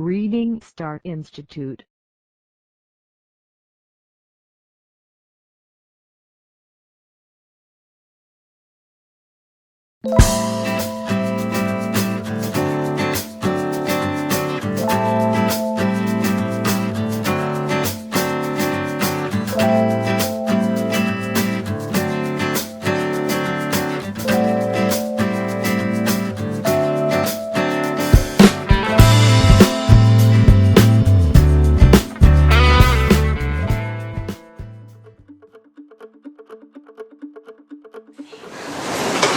Readingstar Institute.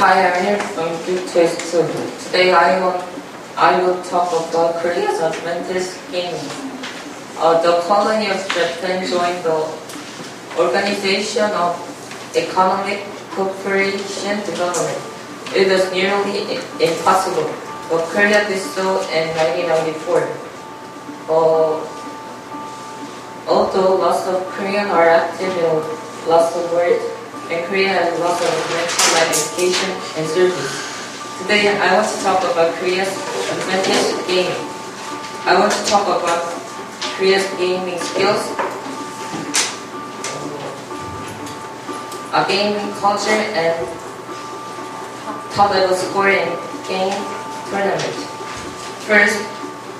Hi, I'm here from Q2. Today I will talk about Korea's advanced gaming. The colony of Japan joined the Organization of Economic Cooperation Development. It was nearly impossible, but Korea did so in 1994. Although lots of Koreans are active in lots of world, and Korea has lots of national education and service. Today I want to talk about Korea's advanced gaming. I want to talk about Korea's gaming skills, a gaming culture, and top-level score in game tournament. First,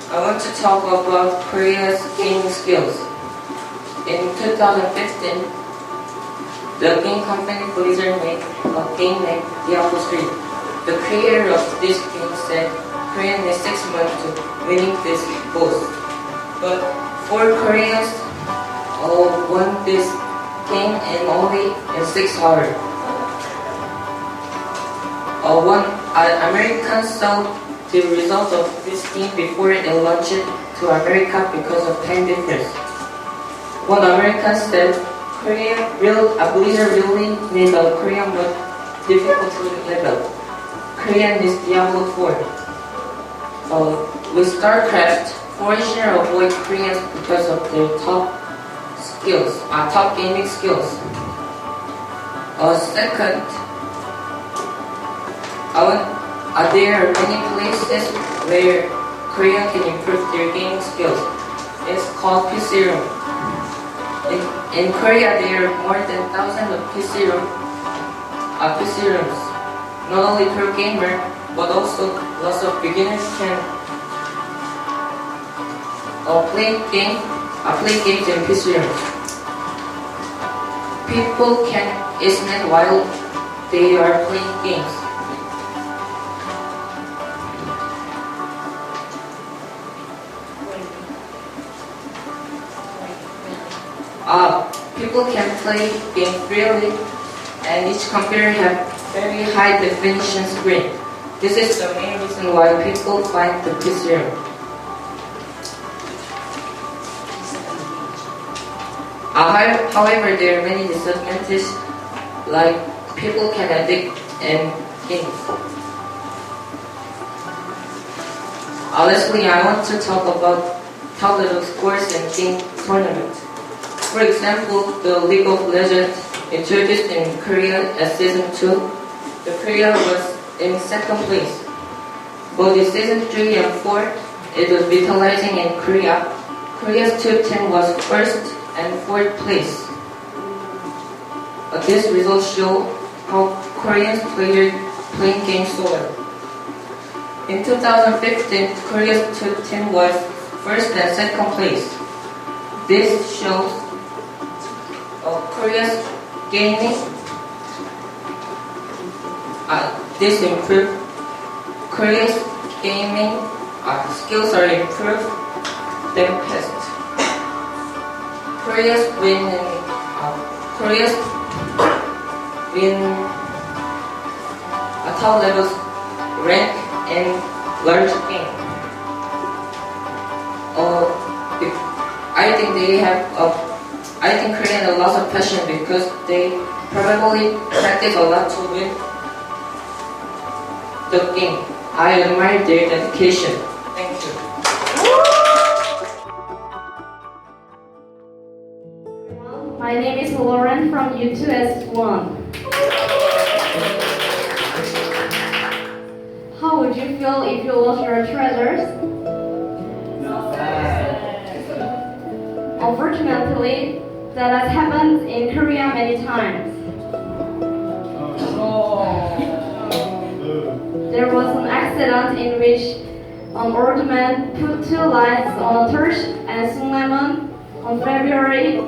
I want to talk about Korea's gaming skills. In 2015, the game company Blizzard made a game named Diablo 3. The creator of this game said Korea needs 6 months to winning this boss. But 4 Koreans won this game in only 6 hours. One American saw the result of this game before it launched to America because of time difference. One American said Blizzard really made a Korean but difficult level. Korean is Diablo 4. With StarCraft, foreigners avoid Koreans because of their top gaming skills. Second, there are many places where Koreans can improve their gaming skills. It's called PC Room. In Korea, there are more than thousands of PC rooms. Not only pro gamer, but also lots of beginners can play games in PC rooms. People can listen while they are playing games. People can play games freely, and each computer has very high definition screen. This is the main reason why people find the PC room. However, there are many disadvantages, like people can addict in games. Lastly, I want to talk about top-level scores in game tournaments. For example, the League of Legends introduced in Korea at Season 2, the Korea was in second place. But in Season 3 and 4, it was vitalizing in Korea. Korea's two team was first and fourth place. This result shows how Koreans playing games so well. In 2015, Korea's two team was first and second place. This shows Korea's gaming, this improved. Korea's gaming skills are improved than past. Korea's win a top level rank in large game. I think Koreans have lots of passion because they probably practice a lot to win the game. I admire their dedication. Thank you. My name is Lauren from U2S1. How would you feel if you lost your treasures? story that has happened in Korea many times. There was an accident in which an old man put 2 lights on a torch and sung lemon on February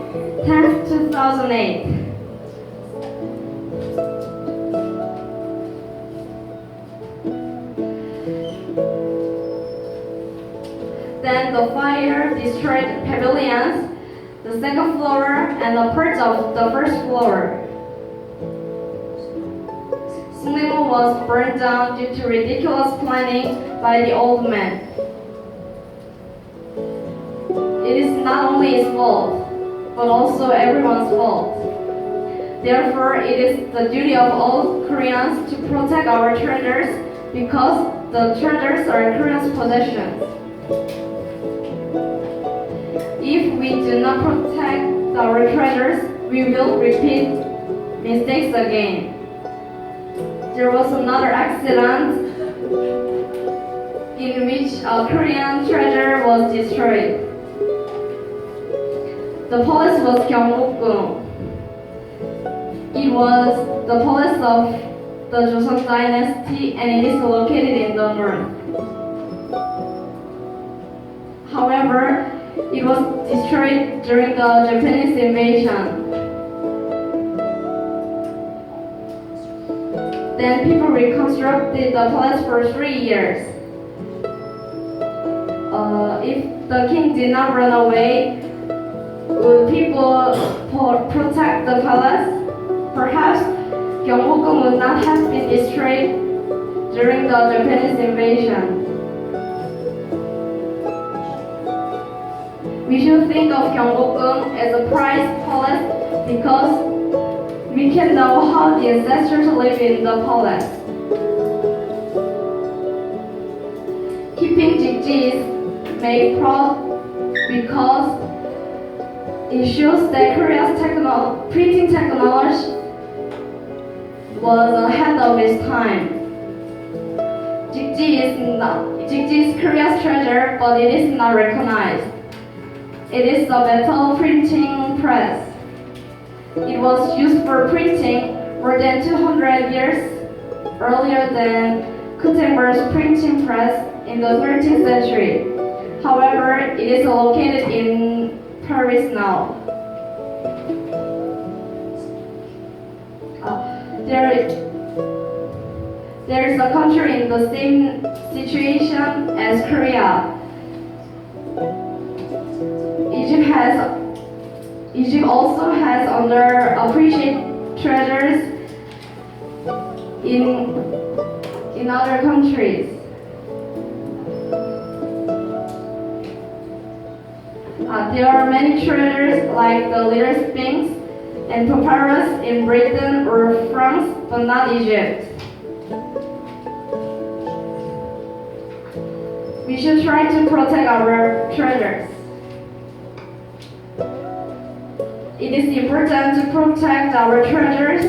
10, 2008. Then the fire destroyed pavilions, the second floor, and a part of the first floor. Sungnaemun was burned down due to ridiculous planning by the old man. It is not only his fault, but also everyone's fault. Therefore, it is the duty of all Koreans to protect our treasures because the treasures are Koreans' possessions. If we do not protect our treasures, we will repeat mistakes again. There was another accident in which a Korean treasure was destroyed. The palace was Gyeongbokgung. It was the palace of the Joseon dynasty and it is located in the north. However, it was destroyed during the Japanese invasion. Then people reconstructed the palace for 3 years. If the king did not run away, would people protect the palace? Perhaps Gyeongbokgung would not have been destroyed during the Japanese invasion. We should think of Gyeongbokgung as a prized palace because we can know how the ancestors live in the palace. Keeping Jikji is made proud because it shows that Korea's printing technology was ahead of its time. Jikji is Korea's treasure, but it is not recognized. It is a metal printing press. It was used for printing more than 200 years earlier than Gutenberg's printing press in the 13th century. However, it is located in Paris now. There is a country in the same situation as Korea. Egypt also has underappreciated treasures in other countries. There are many treasures like the Little Sphinx and papyrus in Britain or France, but not Egypt. We should try to protect our treasures. It is important to protect our treasures.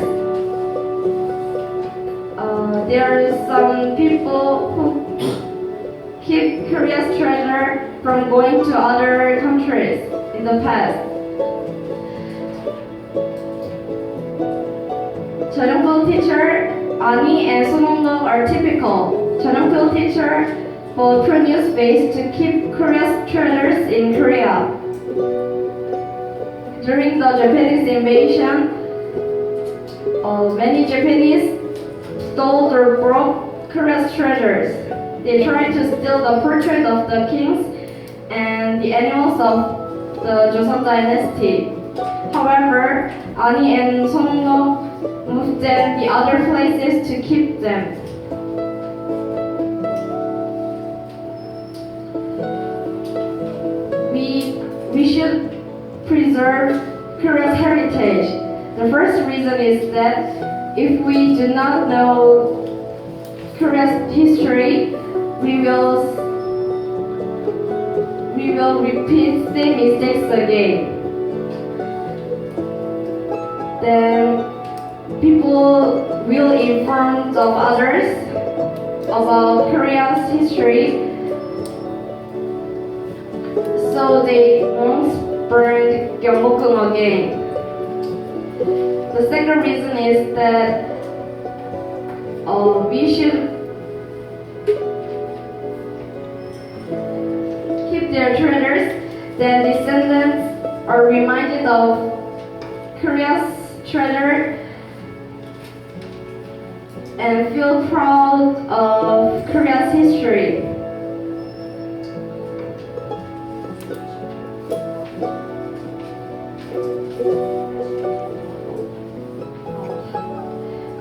There are some people who keep Korea's treasure from going to other countries in the past. 전형표 teacher Ani and Sonongdok are typical. 전형표 teacher both produce ways to keep Korea's treasures in Korea. During the Japanese invasion, many Japanese stole or broke Korea's treasures. They tried to steal the portrait of the kings and the animals of the Joseon dynasty. However, Ani and Songnok moved them to other places to keep them. We should preserve Korea's heritage. The first reason is that if we do not know Korea's history, we will repeat same mistakes again. Then people will inform of others about Korea's history, so they won't burned Gyeongbokgung again. The second reason is that we should keep their treasures, that descendants are reminded of Korea's treasure and feel proud of Korea's history.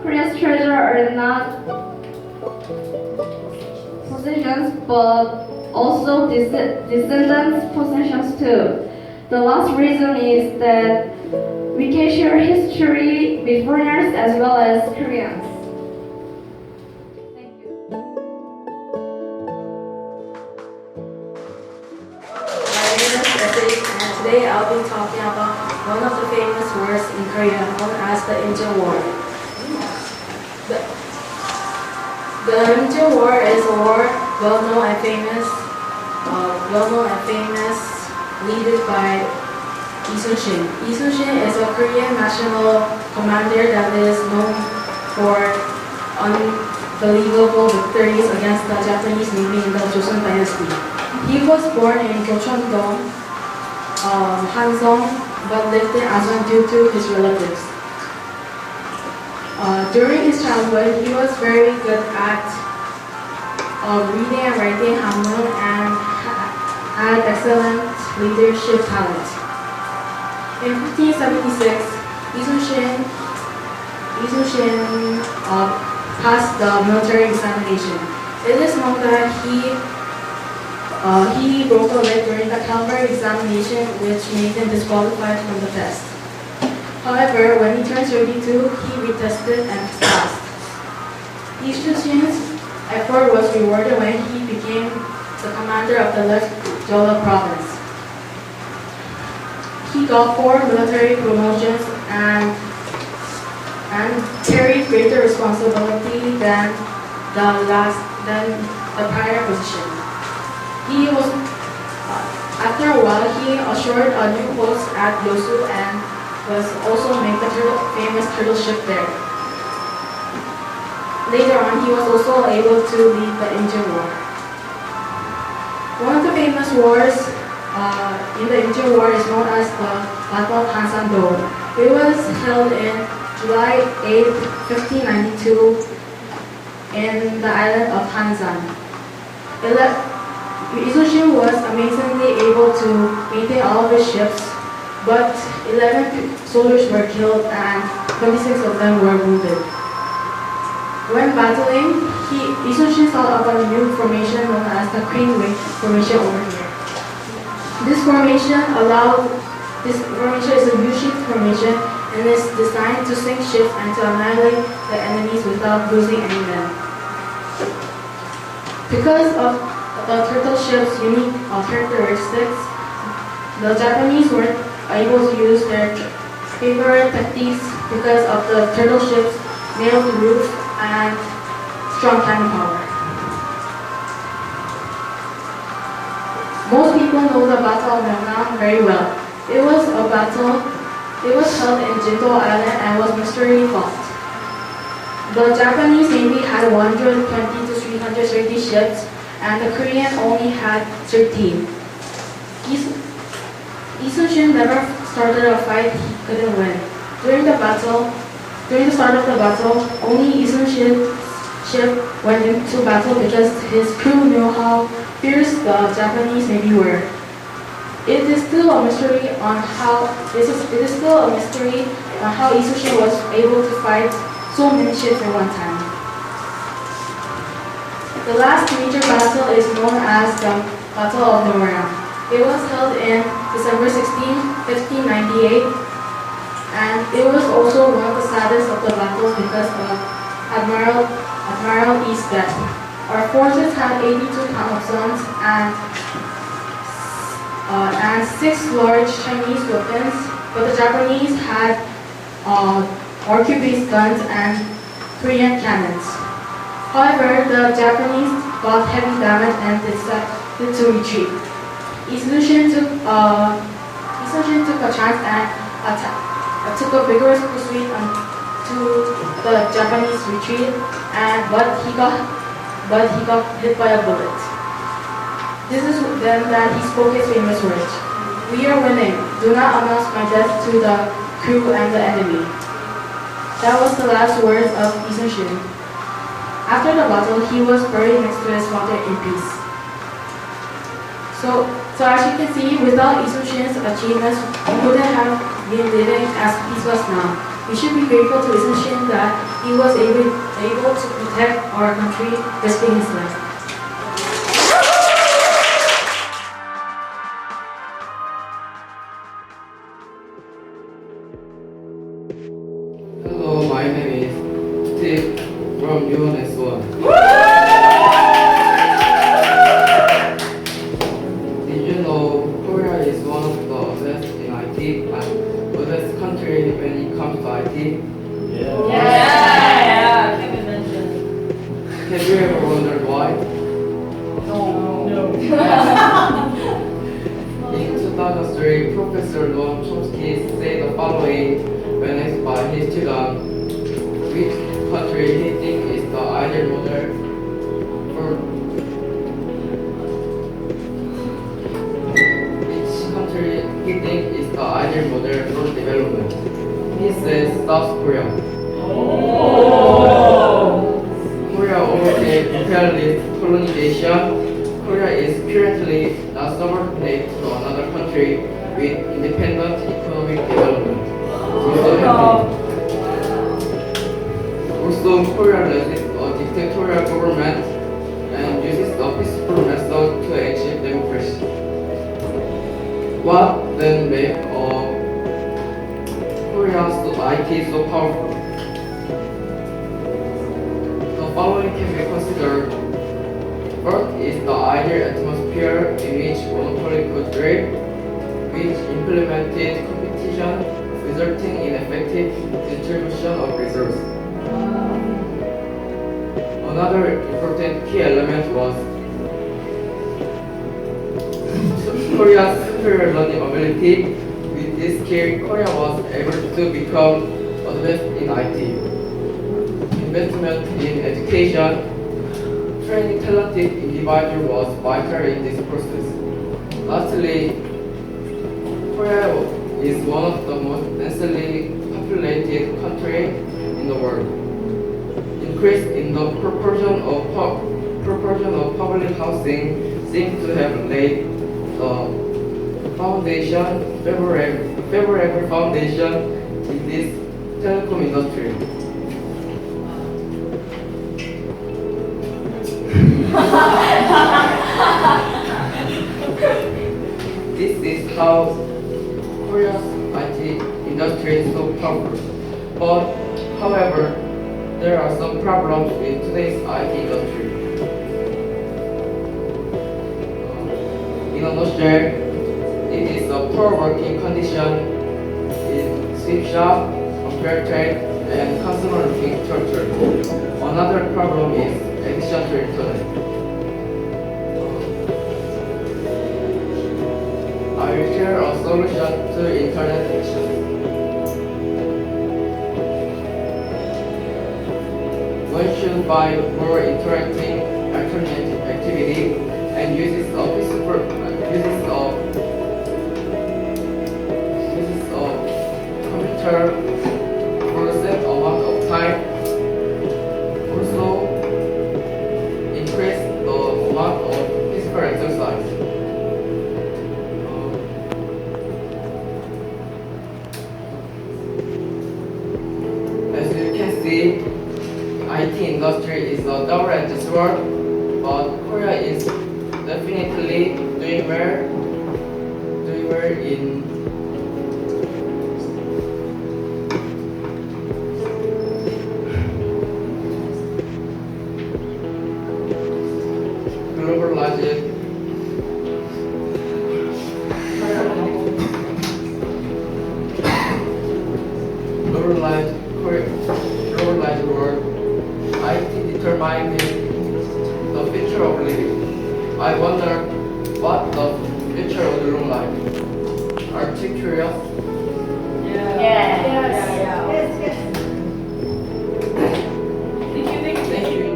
Korea's treasure are not possessions but also descendants' possessions too. The last reason is that we can share history with foreigners as well as Koreans. Thank you. My name is Ready, and today I'll be talking about one of the famous wars in Korea known as the Incheon War. The Incheon War is a war well-known and famous, led by Lee Sun-shin. Lee Sun-shin is a Korean national commander that is known for unbelievable victories against the Japanese Navy in the Joseon Dynasty. He was born in Gyeocheon-dong, Hansong, but lived in Asan due to his relatives. During his childhood, he was very good at reading and writing Hanmun and had excellent leadership talent. In 1576, Lee Sun-shin passed the military examination. It is known that he broke a leg during the cavalry examination, which made him disqualified from the test. However, when he turned 32, he retested and passed. Lee Sun-shin's effort was rewarded when he became the commander of the left Jeolla province. He got 4 military promotions and carried greater responsibility than the prior position. After a while, he assured a new post at Yosu and was also made the famous turtle ship there. Later on, he was also able to lead the Incheon War. One of the famous wars in the Incheon War is known as the Battle of Hansan-do. It was held in July 8, 1592 in the island of Hansan. Lee Sun-shin was amazingly able to maintain all of his ships, but 11 soldiers were killed and 26 of them were wounded. When battling, Lee Sun-shin thought of a new formation known as the Queen Wing formation over here. This formation is a U-shaped formation and is designed to sink ships and to annihilate the enemies without losing any men. Because of the turtle ship's unique characteristics, the Japanese weren't able to use their favorite techniques because of the turtle ship's nailed roof and strong cannon power. Most people know the Battle of Myeongnam very well. It was held in Jindo Island and was mysteriously fought. The Japanese Navy had 120 to 330 ships and the Korean only had 13. Lee Sun-shin never started a fight he couldn't win. During the start of the battle, only Lee Sun-shin's ship went into battle because his crew knew how fierce the Japanese Navy were. It is still a mystery on how Lee Sun-shin was able to fight so many ships at one time. The last major battle is known as the Battle of Noryang. It was held in December 16, 1598, and it was also one of the saddest of the battles because of Admiral Lee's death. Our forces had 82 guns and 6 large Chinese weapons, but the Japanese had arquebus guns and Korean cannons. However, the Japanese got heavy damage and decided to retreat. Lee Isun took a chance and took a vigorous pursuit to the Japanese retreat, but he got hit by a bullet. This is then that he spoke his famous words: "We are winning. Do not announce my death to the crew and the enemy." That was the last words of Isun. After the battle, he was buried next to his father in peace. So as you can see, without Isun-shin's achievements, we wouldn't have been living as peaceful now. We should be grateful to Isun-shin that he was able to protect our country, risking his life. Hello, my name is Steve from UNS1. Did you know Korea is one of the best in IT and the best country when it comes to IT? Yeah, can we mention? Have you ever wondered why? No. In 2003, Professor Noam Chomsky said the following when asked by his student which country he thinks is the ideal model for development. He says South Korea. Korea overcame imperialist colonization. Korea is currently not subordinate to another country with independent economic development. Also, Korea resists a dictatorial government and uses a peaceful method to achieve democracy. What then makes Korea's IT so powerful? The following can be considered. First is the ideal atmosphere in which monopoly could thrive, which implemented competition, resulting in effective distribution of resources. Another important key element was Korea's superior learning ability. With this skill, Korea was able to become advanced in IT. Investment in education, training talented individuals was vital in this process. Lastly, Korea is one of the most densely populated countries in the world. Increase in the proportion of public housing seems to have laid the favorable foundation in this telecom industry. This is how Korea's IT industry is so powerful. But, however, there are some problems with today's IT industry. In a nutshell, it is a poor working condition in sweep shop, unfair trade, and consumer-looking structure. Another problem is addiction to internet. I will share a solution to internet addiction. One should find more interacting alternative activity and uses of computer for a set amount of time. Also, increase the amount of physical exercise. As you can see, IT industry is a double-edged sword, but Korea is definitely doing well in globalized world. IT determines the future of living. I wonder what the future would look like. Artificial curious? Thank you.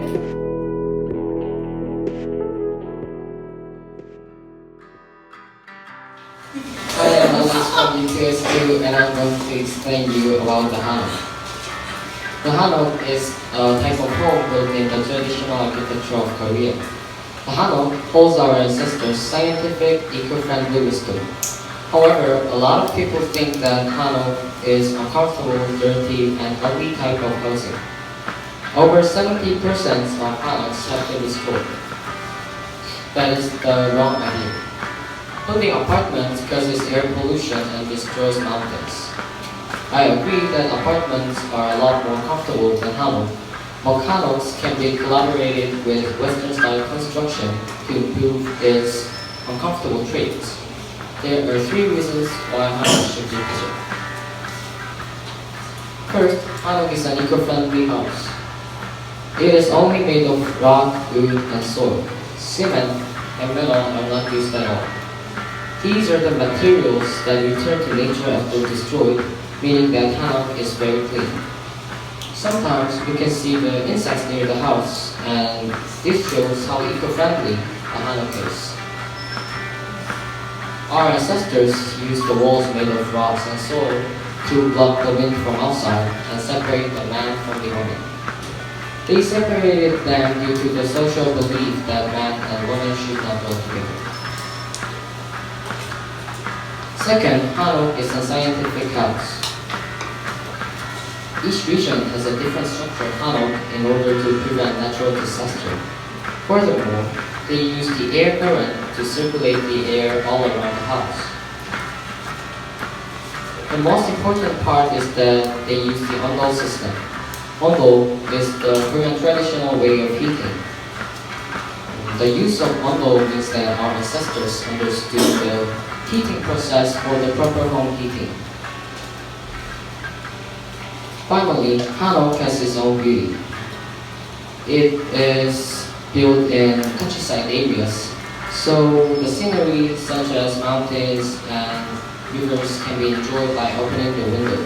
Hi, I'm Alex from UKSQ and I'm going to explain you about the hanok. The hanok is a type of home built in the traditional architecture of Korea. The hanok holds our ancestors' scientific, eco-friendly wisdom. However, a lot of people think that hanok is uncomfortable, dirty, and ugly type of housing. Over 70% of hanoks have been destroyed. That is the wrong idea. Building apartments causes air pollution and destroys mountains. I agree that apartments are a lot more comfortable than hanok, but hanoks can be collaborated with Western-style construction to improve its uncomfortable traits. There are 3 reasons why hanok should be preserved. First, hanok is an eco-friendly house. It is only made of rock, wood, and soil. Cement and metal are not used at all. These are the materials that return to nature after destroyed, meaning that hanok is very clean. Sometimes we can see the insects near the house, and this shows how eco-friendly a hanok is. Our ancestors used the walls made of rocks and soil to block the wind from outside and separate the man from the woman. They separated them due to the social belief that man and woman should not dwell together. Second, hanok is a scientific house. Each region has a different structure of hanok in order to prevent natural disaster. Furthermore, they use the air current to circulate the air all around the house. The most important part is that they use the ondol system. Ondol is the Korean traditional way of heating. The use of ondol means that our ancestors understood the heating process for the proper home heating. Finally, hanok has its own beauty. It is built in countryside areas, so the scenery such as mountains and rivers can be enjoyed by opening the window.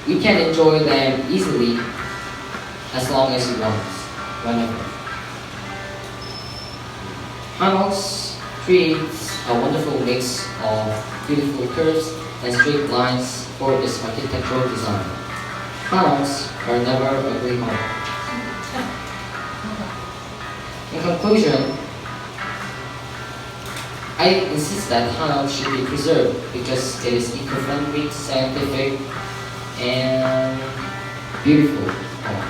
We can enjoy them easily as long as we want, whenever. Hanoks creates a wonderful mix of beautiful curves and straight lines for its architectural design. Hanoks are never ugly homes. In conclusion, I insist that hanok should be preserved because it is eco-friendly, scientific, and beautiful home.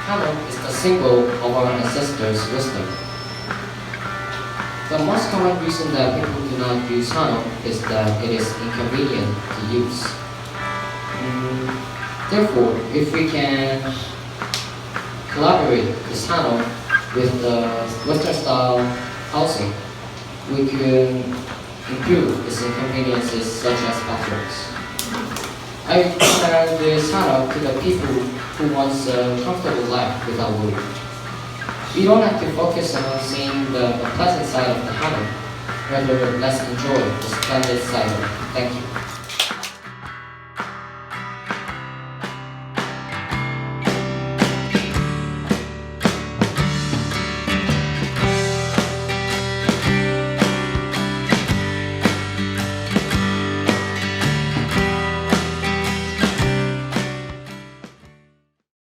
Hanok is the symbol of our ancestors' wisdom. The most common reason that people do not use hanok is that it is inconvenient to use. Therefore, if we can collaborate this hanok with the Western-style housing, we can improve its inconveniences such as bathrooms. I recommend this hanok to the people who want a comfortable life without worry. We don't have to focus on seeing the pleasant side of the hanok, rather let's enjoy the splendid side of it. Thank you.